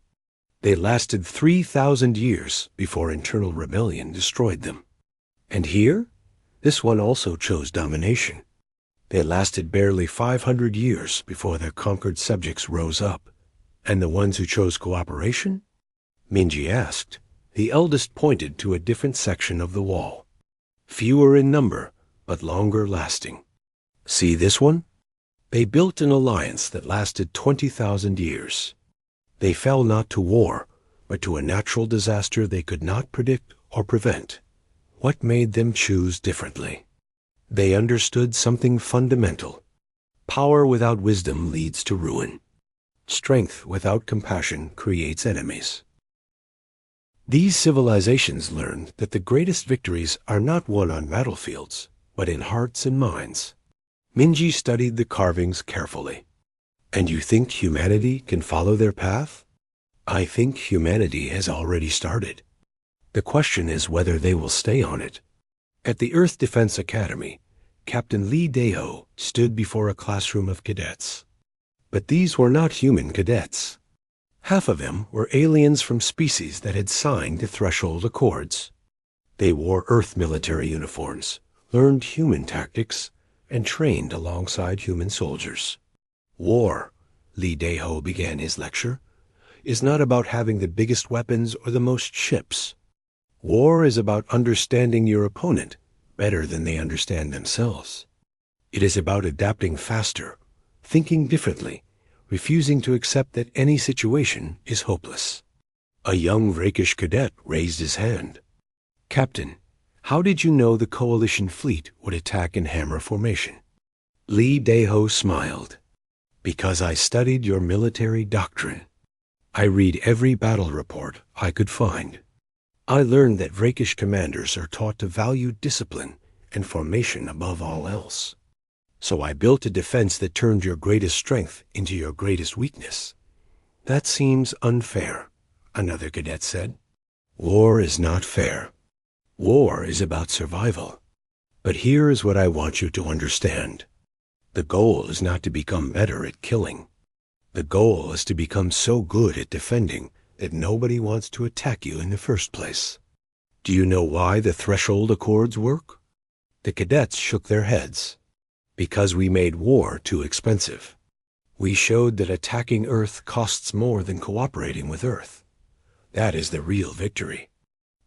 They lasted 3,000 years before internal rebellion destroyed them. And here? This one also chose domination. They lasted barely 500 years before their conquered subjects rose up. And the ones who chose cooperation? Minji asked. The eldest pointed to a different section of the wall. Fewer in number, but longer lasting. See this one? They built an alliance that lasted 20,000 years. They fell not to war, but to a natural disaster they could not predict or prevent. What made them choose differently? They understood something fundamental. Power without wisdom leads to ruin. Strength without compassion creates enemies. These civilizations learned that the greatest victories are not won on battlefields, but in hearts and minds. Minji studied the carvings carefully. And you think humanity can follow their path? I think humanity has already started. The question is whether they will stay on it. At the Earth Defense Academy, Captain Lee Daeho stood before a classroom of cadets. But these were not human cadets. Half of them were aliens from species that had signed the Threshold Accords. They wore Earth military uniforms, learned human tactics, and trained alongside human soldiers. War, Lee Daeho began his lecture, is not about having the biggest weapons or the most ships. War is about understanding your opponent better than they understand themselves. It is about adapting faster, thinking differently, refusing to accept that any situation is hopeless. A young Vrakish cadet raised his hand. Captain, how did you know the coalition fleet would attack in hammer formation? Lee Daeho smiled. Because I studied your military doctrine. I read every battle report I could find. I learned that Vrakish commanders are taught to value discipline and formation above all else. So I built a defense that turned your greatest strength into your greatest weakness. That seems unfair, another cadet said. War is not fair. War is about survival. But here is what I want you to understand. The goal is not to become better at killing. The goal is to become so good at defending that nobody wants to attack you in the first place. Do you know why the Threshold Accords work? The cadets shook their heads. Because we made war too expensive. We showed that attacking Earth costs more than cooperating with Earth. That is the real victory.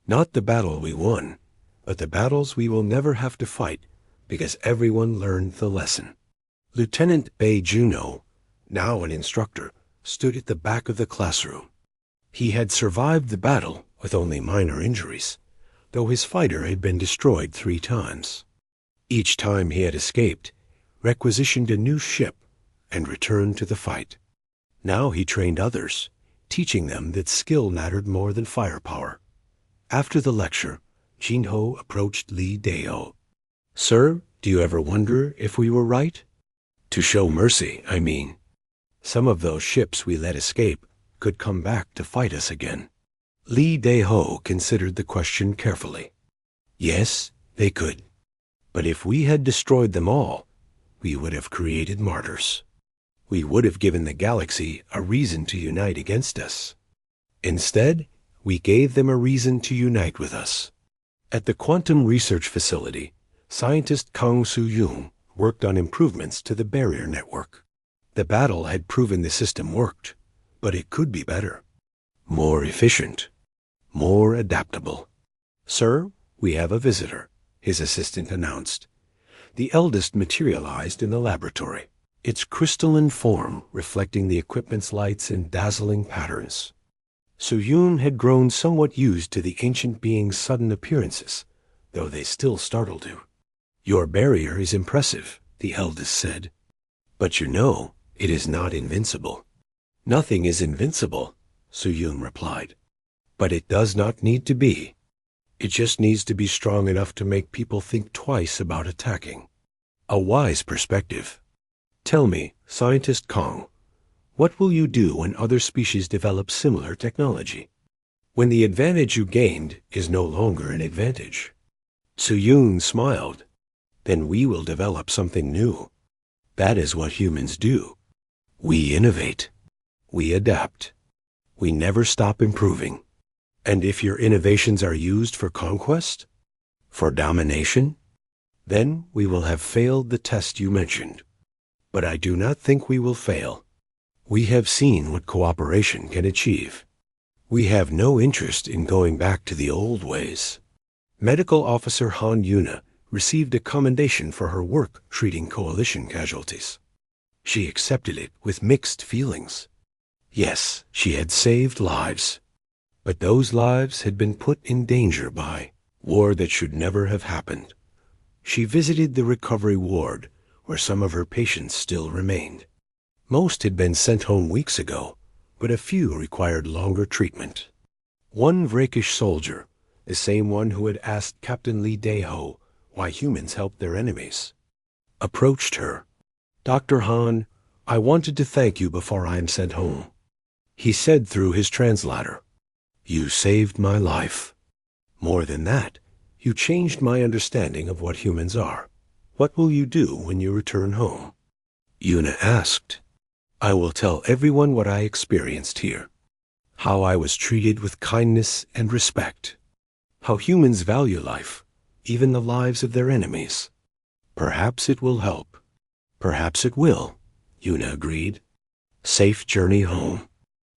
Not the battle we won, but the battles we will never have to fight because everyone learned the lesson. Lieutenant Bei Juno, now an instructor, stood at the back of the classroom. He had survived the battle with only minor injuries, though his fighter had been destroyed 3 times. Each time he had escaped, requisitioned a new ship, and returned to the fight. Now he trained others, teaching them that skill mattered more than firepower. After the lecture, Jinho approached Lee Daeho. Sir, do you ever wonder if we were right? To show mercy, I mean. Some of those ships we let escape could come back to fight us again. Li Dai-ho considered the question carefully. Yes, they could. But if we had destroyed them all, we would have created martyrs. We would have given the galaxy a reason to unite against us. Instead, we gave them a reason to unite with us. At the Quantum Research Facility, scientist Kang Soo-yoon worked on improvements to the barrier network. The battle had proven the system worked, but it could be better. More efficient. More adaptable. "Sir, we have a visitor," his assistant announced. The eldest materialized in the laboratory, its crystalline form reflecting the equipment's lights in dazzling patterns. Soo-yoon had grown somewhat used to the ancient being's sudden appearances, though they still startled him. "Your barrier is impressive," the eldest said. "But you know, it is not invincible." "Nothing is invincible," Soo-yoon replied. "But it does not need to be. It just needs to be strong enough to make people think twice about attacking." A wise perspective. "Tell me, Scientist Kang, what will you do when other species develop similar technology? When the advantage you gained is no longer an advantage?" Soo-yoon smiled. "Then we will develop something new. That is what humans do. We innovate. We adapt. We never stop improving. And if your innovations are used for conquest, for domination, then we will have failed the test you mentioned. But I do not think we will fail. We have seen what cooperation can achieve. We have no interest in going back to the old ways." Medical Officer Han Yuna received a commendation for her work treating coalition casualties. She accepted it with mixed feelings. Yes, she had saved lives. But those lives had been put in danger by war that should never have happened. She visited the recovery ward, where some of her patients still remained. Most had been sent home weeks ago, but a few required longer treatment. One Vrakish soldier, the same one who had asked Captain Li Dai-ho why humans helped their enemies, approached her. "Dr. Han, I wanted to thank you before I am sent home," he said through his translator. "You saved my life. More than that, you changed my understanding of what humans are. What will you do when you return home?" Yuna asked. "I will tell everyone what I experienced here. How I was treated with kindness and respect. How humans value life, even the lives of their enemies. Perhaps it will help." "Perhaps it will," Yuna agreed. Safe journey home.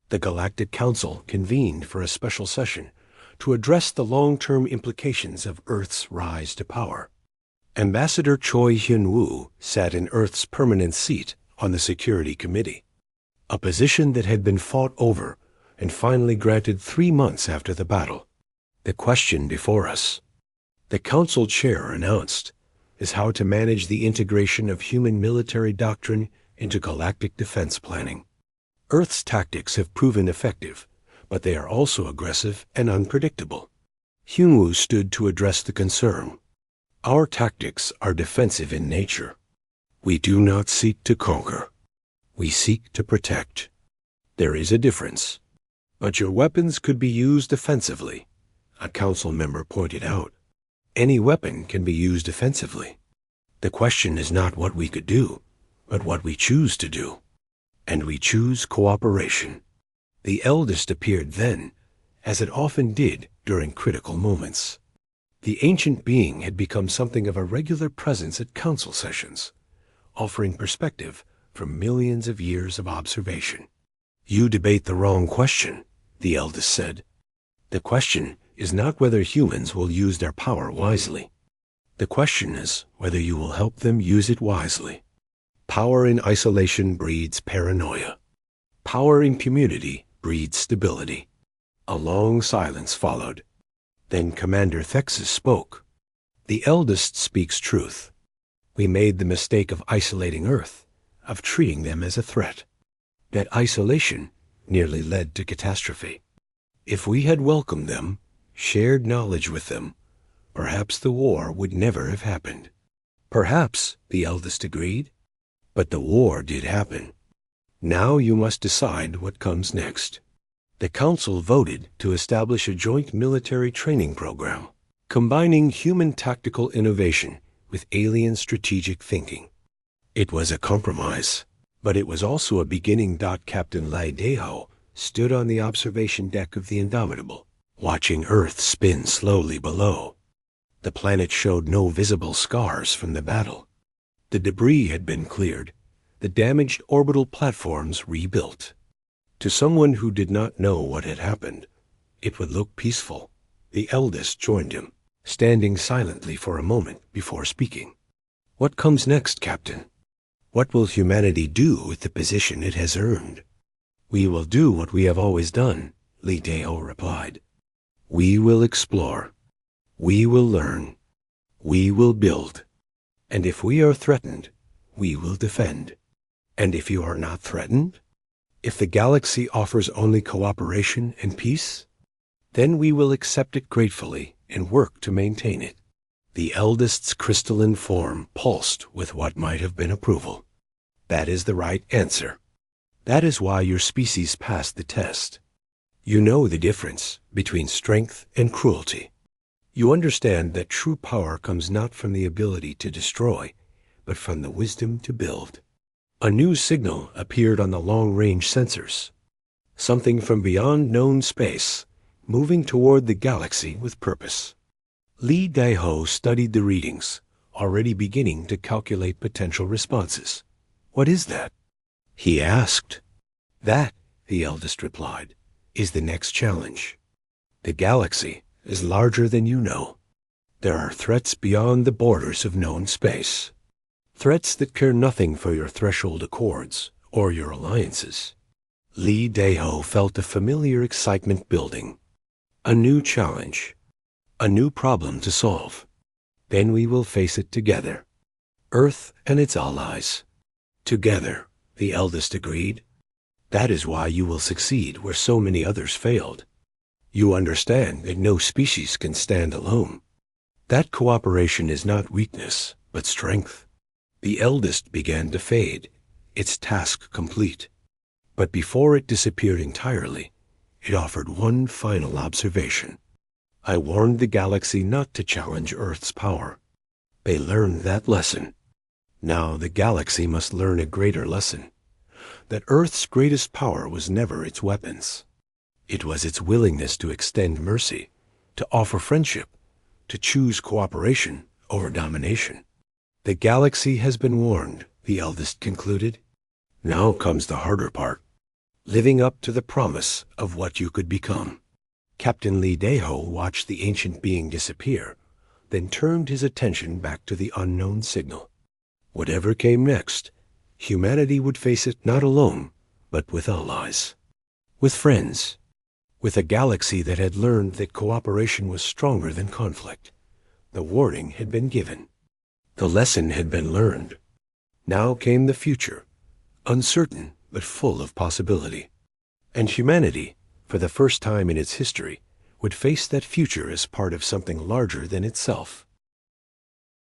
The Galactic Council convened for a special session to address the long-term implications of Earth's rise to power. Ambassador Choi Hyun-woo sat in Earth's permanent seat on the Security Committee, a position that had been fought over and finally granted 3 months after the battle. "The question before us," the Council Chair announced, "is how to manage the integration of human military doctrine into galactic defense planning. Earth's tactics have proven effective, but they are also aggressive and unpredictable." Hyun-woo stood to address the concern. "Our tactics are defensive in nature. We do not seek to conquer. We seek to protect. There is a difference. But your weapons could be used offensively," a council member pointed out. "Any weapon can be used offensively. The question is not what we could do, but what we choose to do. And we choose cooperation." The eldest appeared then, as it often did during critical moments. The ancient being had become something of a regular presence at council sessions, offering perspective from millions of years of observation. "You debate the wrong question," the eldest said. "The question is not whether humans will use their power wisely. The question is whether you will help them use it wisely. Power in isolation breeds paranoia. Power in community breeds stability." A long silence followed. Then Commander Thexus spoke. "The eldest speaks truth. We made the mistake of isolating Earth, of treating them as a threat. That isolation nearly led to catastrophe. If we had welcomed them, shared knowledge with them, perhaps the war would never have happened." "Perhaps," the eldest agreed. "But the war did happen. Now you must decide what comes next." The council voted to establish a joint military training program, combining human tactical innovation with alien strategic thinking. It was a compromise, but it was also a beginning. Captain Lee Dae-ho stood on the observation deck of the Indomitable, watching Earth spin slowly below. The planet showed no visible scars from the battle. The debris had been cleared, the damaged orbital platforms rebuilt. To someone who did not know what had happened, it would look peaceful. The eldest joined him, standing silently for a moment before speaking. "What comes next, Captain? What will humanity do with the position it has earned?" "We will do what we have always done," Lee Dae-ho replied. "We will explore. We will learn. We will build. And if we are threatened, we will defend. And if you are not threatened, if the galaxy offers only cooperation and peace, then we will accept it gratefully and work to maintain it." The eldest's crystalline form pulsed with what might have been approval. "That is the right answer. That is why your species passed the test. You know the difference between strength and cruelty. You understand that true power comes not from the ability to destroy, but from the wisdom to build." A new signal appeared on the long-range sensors. Something from beyond known space, moving toward the galaxy with purpose. Lee Dae-ho studied the readings, already beginning to calculate potential responses. "What is that?" he asked. "That," the eldest replied, "is the next challenge. The galaxy is larger than you know. There are threats beyond the borders of known space. Threats that care nothing for your threshold accords or your alliances." Lee Dae-ho felt a familiar excitement building. A new challenge. A new problem to solve. Then we will face it together. Earth and its allies. Together, the eldest agreed. That is why you will succeed where so many others failed. You understand that no species can stand alone. That cooperation is not weakness, but strength. The eldest began to fade, its task complete. But before it disappeared entirely, it offered one final observation. "I warned the galaxy not to challenge Earth's power. They learned that lesson. Now the galaxy must learn a greater lesson. That Earth's greatest power was never its weapons. It was its willingness to extend mercy, to offer friendship, to choose cooperation over domination." "The galaxy has been warned," the eldest concluded. "Now comes the harder part. Living up to the promise of what you could become." Captain Lee Dae-ho watched the ancient being disappear, then turned his attention back to the unknown signal. Whatever came next, humanity would face it not alone, but with allies. With friends. With a galaxy that had learned that cooperation was stronger than conflict. The warning had been given. The lesson had been learned. Now came the future, uncertain but full of possibility. And humanity, for the first time in its history, would face that future as part of something larger than itself.